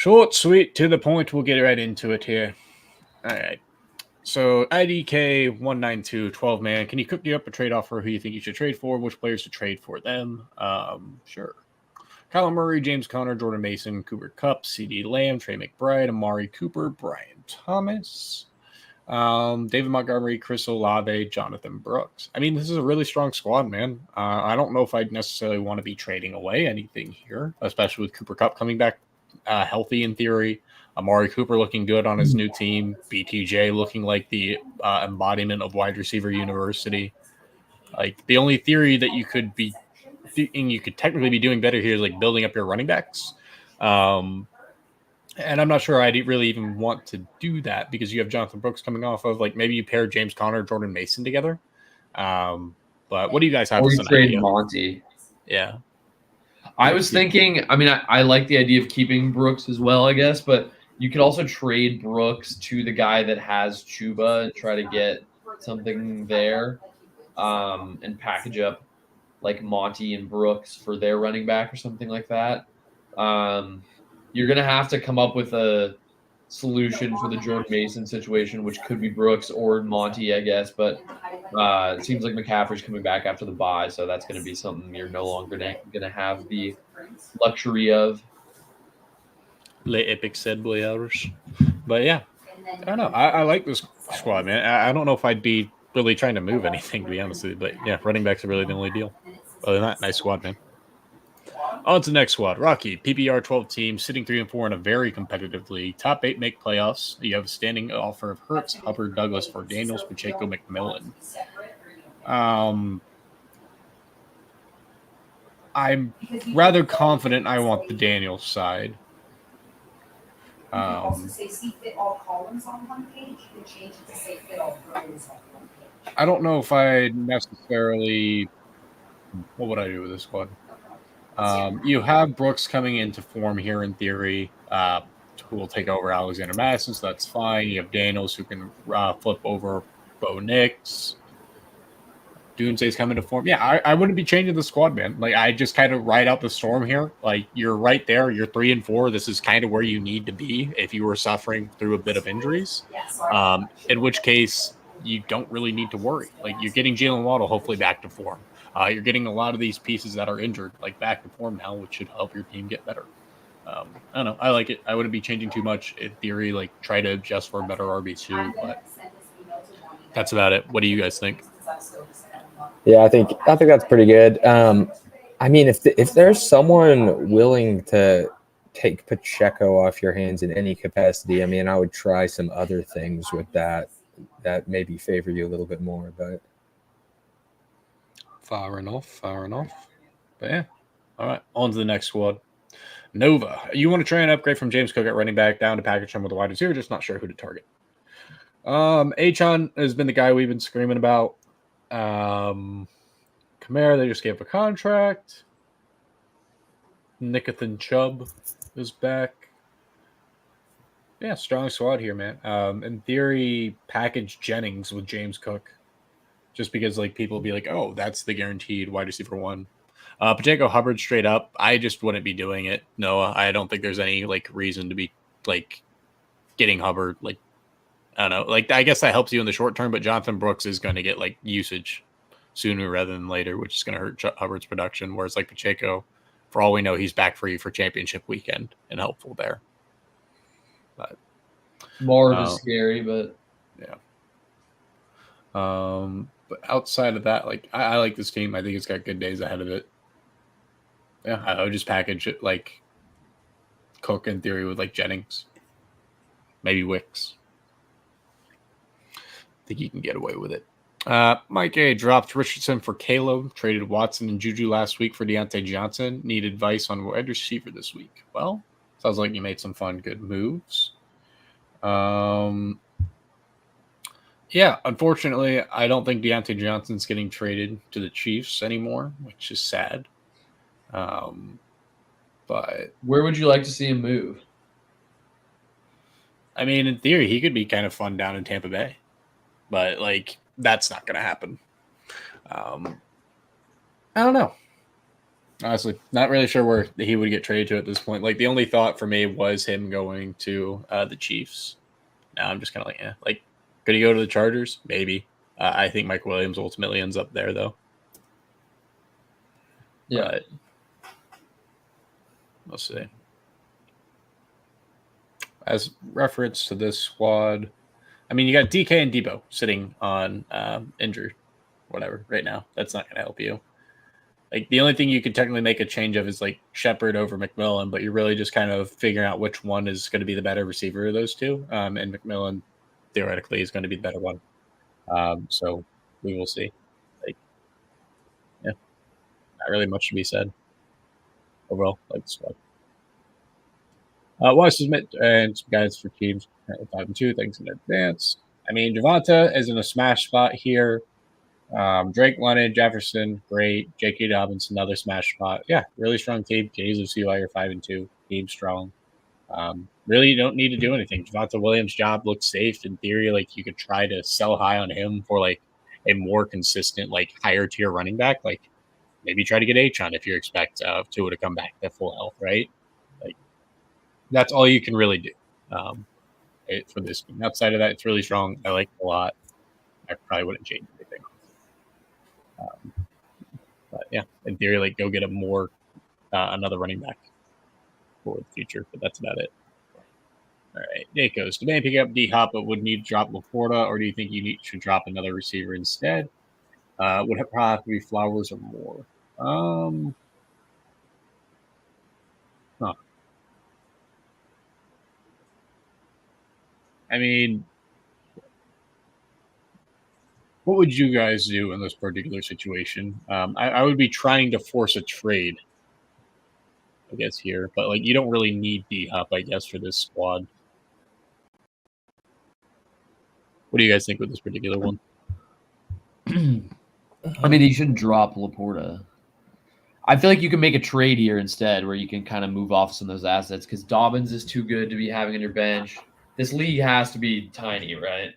Short, sweet, to the point. We'll get right into it here. All right. So IDK 192, 12 man. Can you cook me up a trade offer? Who you think you should trade for? Which players to trade for them? Sure. Kyler Murray, James Conner, Jordan Mason, Cooper Kupp, CD Lamb, Trey McBride, Amari Cooper, Brian Thomas, David Montgomery, Chris Olave, Jonathan Brooks. I mean, this is a really strong squad, man. I don't know if I'd necessarily want to be trading away anything here, especially with Cooper Kupp coming back healthy in theory. Amari Cooper looking good on his new team. BTJ looking like the embodiment of wide receiver university. Like the only theory that you could be, you could technically be doing better here is like building up your running backs. And I'm not sure I'd really even want to do that because you have Jonathan Brooks coming off of like maybe you pair James Conner, Jordan Mason together. But what do you guys have? Or you trade Monty. Yeah. I was thinking, I mean, I like the idea of keeping Brooks as well, I guess, but you could also trade Brooks to the guy that has Chuba and try to get something there and package up like Monty and Brooks for their running back or something like that. You're going to have to come up with a solution for the Jordan Mason situation, which could be Brooks or Monty, I guess. But it seems like McCaffrey's coming back after the bye, so that's going to be something you're no longer going to have the luxury of. Les epic said boy hours. But yeah, I don't know. I like this squad, man. I don't know if I'd be really trying to move anything, to be honest with you. But yeah, running backs are really the only deal. Other than that, nice squad, man. On to the next squad. Rocky, PPR 12 team, sitting 3-4 in a very competitive league. Top 8 make playoffs. You have a standing offer of Hurts, Hubbard, Douglas, for Daniels, Pacheco, McMillan. I'm rather confident I want the Daniels side. I don't know if I necessarily. What would I do with this squad? You have Brooks coming into form here in theory, who will take over Alexander Madison, so that's fine. You have Daniels who can flip over Bo Nix. Doomsday's coming to form. Yeah, I wouldn't be changing the squad, man. Like I just kind of ride out the storm here. Like you're right there. You're 3-4. This is kind of where you need to be if you were suffering through a bit of injuries. In which case you don't really need to worry. Like you're getting Jalen Waddle hopefully back to form. You're getting a lot of these pieces that are injured like back to form now, which should help your team get better. I don't know. I like it. I wouldn't be changing too much in theory. Like try to adjust for a better RB2, but that's about it. What do you guys think? Yeah, I think that's pretty good. I mean, if there's someone willing to take Pacheco off your hands in any capacity, I mean, I would try some other things with that maybe favor you a little bit more. But far enough. But yeah, all right. On to the next squad. Nova, you want to try and upgrade from James Cook at running back down to package him with a wide receiver? Just not sure who to target. Achon has been the guy we've been screaming about. Kamara, they just gave a contract. Nicothan Chubb is back. Yeah, strong squad here, man. In theory, package Jennings with James Cook. Just because like people will be like, oh, that's the guaranteed wide receiver one. Pacheco Hubbard straight up. I just wouldn't be doing it. Noah. I don't think there's any like reason to be like getting Hubbard. Like I don't know. Like I guess that helps you in the short term, but Jonathan Brooks is going to get like usage sooner rather than later, which is going to hurt Hubbard's production. Whereas like Pacheco, for all we know, he's back free for championship weekend and helpful there. But more of a scary, but yeah. But outside of that, like I like this team. I think it's got good days ahead of it. Yeah, I would just package it like Cook in theory with like Jennings, maybe Wicks. I think you can get away with it. Mike A dropped Richardson for Caleb, traded Watson and Juju last week for Deontay Johnson. Need advice on wide receiver this week. Well, sounds like you made some fun, good moves. Yeah, unfortunately, I don't think Deontay Johnson's getting traded to the Chiefs anymore, which is sad. But where would you like to see him move? I mean, in theory, he could be kind of fun down in Tampa Bay, but like that's not going to happen. I don't know. Honestly, not really sure where he would get traded to at this point. Like the only thought for me was him going to the Chiefs. Now I'm just kind of like, like could he go to the Chargers? Maybe. I think Mike Williams ultimately ends up there though. Yeah. But we'll see. As reference to this squad, I mean, you got DK and Debo sitting on injured, whatever, right now. That's not going to help you. Like the only thing you could technically make a change of is like Shepard over McMillan, but you're really just kind of figuring out which one is going to be the better receiver of those two. And McMillan theoretically is going to be the better one. So we will see. Like, yeah, not really much to be said overall. Like the squad. Want to submit and some guides for teams 5-2. Thanks in advance. I mean, Javonte is in a smash spot here. Drake, Lennon, Jefferson, great. J.K. Dobbins, another smash spot. Yeah, really strong team. Jesus, CY, you're 5-2. Team strong. Really, you don't need to do anything. Javonte Williams' job looks safe in theory. Like you could try to sell high on him for like a more consistent, like higher tier running back. Like maybe try to get Achon if you expect Tua to come back at full health, right? Like that's all you can really do for this game. Outside of that, it's really strong. I like it a lot. I probably wouldn't change anything. But yeah, in theory, like go get a more another running back for the future. But that's about it. All right, Nakos. Demand pick up D Hop, but would need to drop Laporta, or do you think you should drop another receiver instead? Would it probably have to be Flowers or more? I mean, what would you guys do in this particular situation? I would be trying to force a trade, I guess, here. But, like, you don't really need D-Hop, I guess, for this squad. What do you guys think with this particular one? I mean, you shouldn't drop Laporta. I feel like you can make a trade here instead where you can kind of move off some of those assets because Dobbins is too good to be having on your bench. This league has to be tiny, right?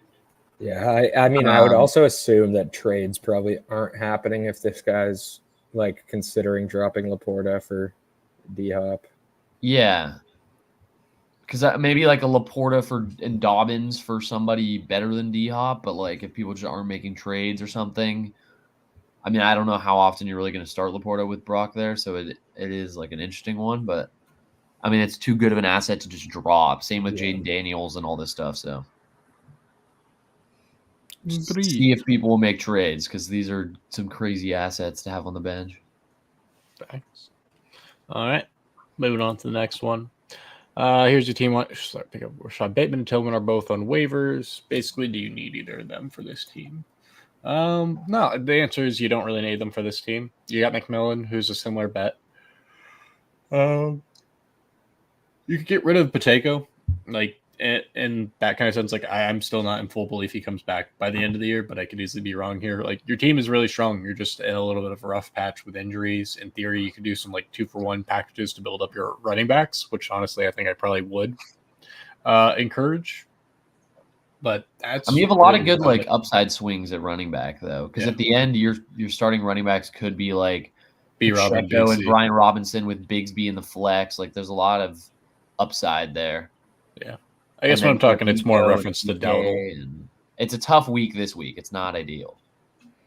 Yeah, I mean, I would also assume that trades probably aren't happening if this guy's like considering dropping Laporta for D-Hop. Yeah, because maybe like a Laporta and Dobbins for somebody better than D-Hop, but like if people just aren't making trades or something. I mean, I don't know how often you're really going to start Laporta with Brock there, so it is like an interesting one, but I mean, it's too good of an asset to just drop. Same with Jaden Daniels and all this stuff, so. See if people will make trades because these are some crazy assets to have on the bench. Thanks. All right. Moving on to the next one. Here's your team. Pick up Rashad Bateman and Tillman are both on waivers. Basically, do you need either of them for this team? No, the answer is you don't really need them for this team. You got McMillan, who's a similar bet. You could get rid of Pacheco, like in that kind of sense. Like I'm still not in full belief he comes back by the end of the year, but I could easily be wrong here. Like your team is really strong. You're just in a little bit of a rough patch with injuries. In theory, you could do some like 2-for-1 packages to build up your running backs, which honestly I think I probably would encourage. But that's. I mean, you have a lot of good like upside swings at running back though, because at the end your starting running backs could be like Pacheco and Brian Robinson with Bigsby in the flex. Like there's a lot of upside there. Yeah, I guess when I'm talking, it's more in reference to Dowdle. It's a tough week this week. It's not ideal,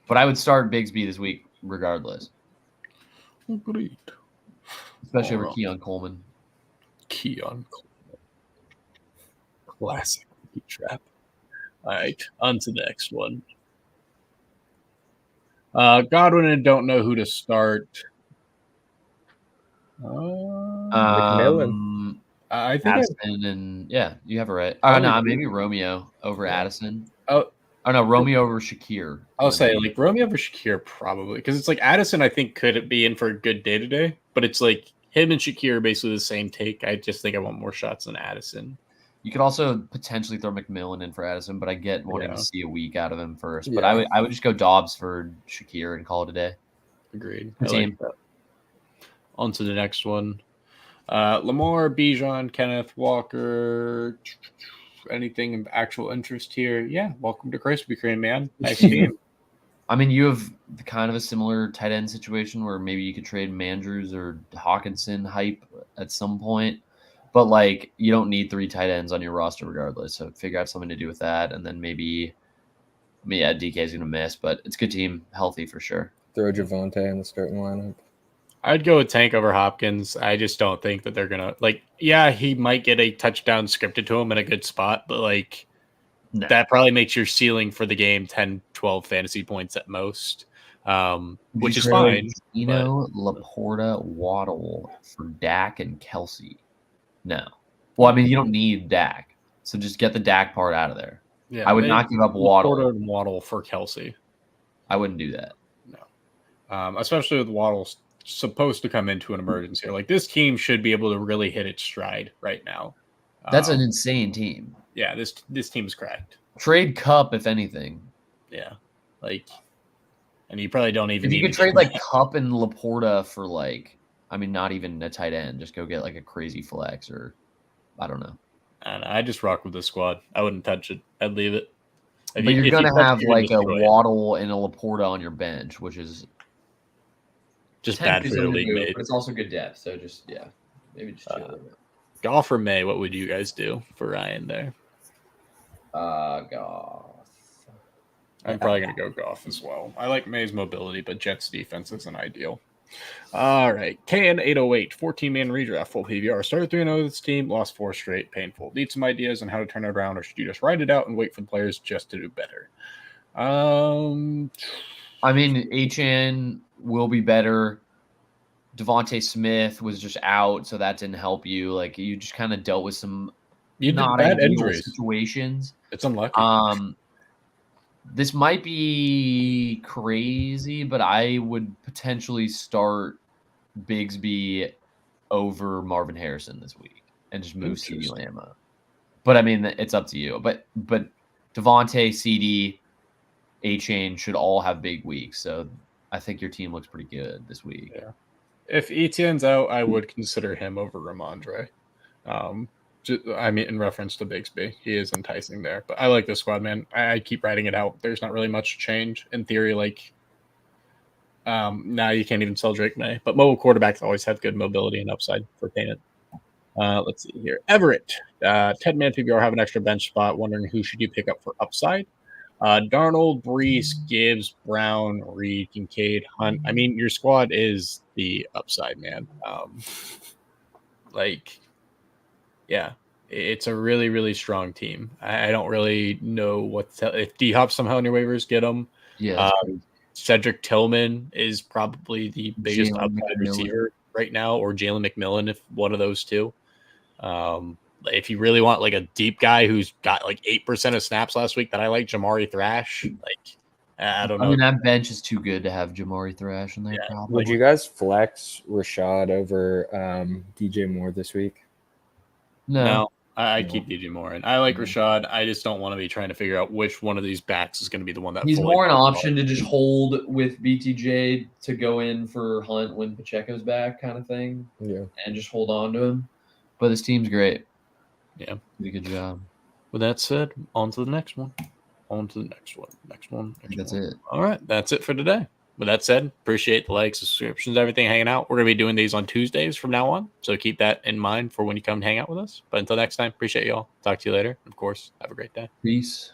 but I would start Bigsby this week regardless. Agreed. Especially over Keon Coleman. Keon Coleman, classic trap. All right, on to the next one. Godwin and don't know who to start. McMillan. I think Addison and yeah, you have it right. Oh no, maybe Romeo over Addison. Oh no, Romeo over Shakir. I'll say like Romeo over Shakir probably because it's like Addison. I think could be in for a good day today, but it's like him and Shakir are basically the same take. I just think I want more shots than Addison. You could also potentially throw McMillan in for Addison, but I get wanting to see a week out of him first. Yeah. But I would just go Dobbs for Shakir and call it a day. Agreed. Like that. On to the next one. Lamar, Bijan, Kenneth Walker. Anything of actual interest here? Yeah. Welcome to Krispy Kreme, man. Nice team. I mean, you have kind of a similar tight end situation where maybe you could trade Mandrews or Hawkinson hype at some point, but like you don't need 3 tight ends on your roster regardless. So figure out something to do with that, and then maybe, I mean, yeah, DK is gonna miss, but it's a good team, healthy for sure. Throw Javonte in the starting lineup. I'd go with Tank over Hopkins. I just don't think that they're gonna yeah, he might get a touchdown scripted to him in a good spot, but like No. that probably makes your ceiling for the game 10, 12 fantasy points at most. Which is fine. Laporta, Waddle for Dak and Kelsey. No. Well, I mean, you don't need Dak, so just get the Dak part out of there. Yeah, I would not give up Waddle. Laporta and Waddle for Kelsey. I wouldn't do that. No. Especially with Waddle supposed to come into an emergency. Like this team should be able to really hit its stride right now. That's an insane team. Yeah, this team's cracked. Trade Cup, if anything. Yeah, like, and you probably don't even. If you could trade like Cup and Laporta for like, I mean, not even a tight end, just go get like a crazy flex or, I don't know. I just rock with the squad. I wouldn't touch it. I'd leave it. But you're gonna have like a Waddle and a Laporta on your bench, which is just bad for your league mate. But it's also good depth, so just maybe just chill a bit. Goff or May, what would you guys do for Ryan there? Goff. I'm probably going to go Goff as well. I like May's mobility, but Jets defense isn't ideal. All right. KN808, 14-man redraft, full PVR. Started 3-0 this team, lost 4 straight, painful. Need some ideas on how to turn it around, or should you just write it out and wait for the players just to do better? I mean, HN will be better. Devontae Smith was just out, so that didn't help you. Like, you just kind of dealt with some not bad ideal injuries. Situations. It's unlucky. This might be crazy, but I would potentially start Bigsby over Marvin Harrison this week and just move CeeDee Lamb up. But I mean, it's up to you. But Devontae, CeeDee, A-Chain should all have big weeks. So I think your team looks pretty good this week. Yeah. If Etienne's out, I would consider him over Ramondre. I mean, in reference to Bigsby, he is enticing there. But I like this squad, man. I keep writing it out. There's not really much change in theory. Like, now you can't even sell Drake May. But mobile quarterbacks always have good mobility and upside for payment. Let's see here. Everett, 10-man PBR have an extra bench spot. Wondering who should you pick up for upside? Darnold, Brees, Gibbs, Brown, Reed, Kincaid, Hunt. I mean, your squad is the upside, man. Yeah, it's a really, really strong team. I don't really know what to tell. If D-Hop somehow in your waivers, get him. Yeah. Cedric Tillman is probably the biggest upside receiver right now, or Jalen McMillan, if one of those two. If you really want like a deep guy who's got like 8% of snaps last week, that I like Jamari Thrash. Like, I don't know. I mean, that bench is too good to have Jamari Thrash in there. Yeah. Probably. Would you guys flex Rashad over DJ Moore this week? No. I keep DJ Moore in. I like Rashad. I just don't want to be trying to figure out which one of these backs is going to be the one that he's more an option to just hold with BTJ to go in for Hunt when Pacheco's back, kind of thing. Yeah, and just hold on to him. But this team's great. Yeah, did a good job. With that said, on to the next one. That's it. All right, that's it for today. With that said, appreciate the likes, subscriptions, everything hanging out. We're going to be doing these on Tuesdays from now on, so keep that in mind for when you come and hang out with us. But until next time, appreciate y'all. Talk to you later. Of course, have a great day. Peace.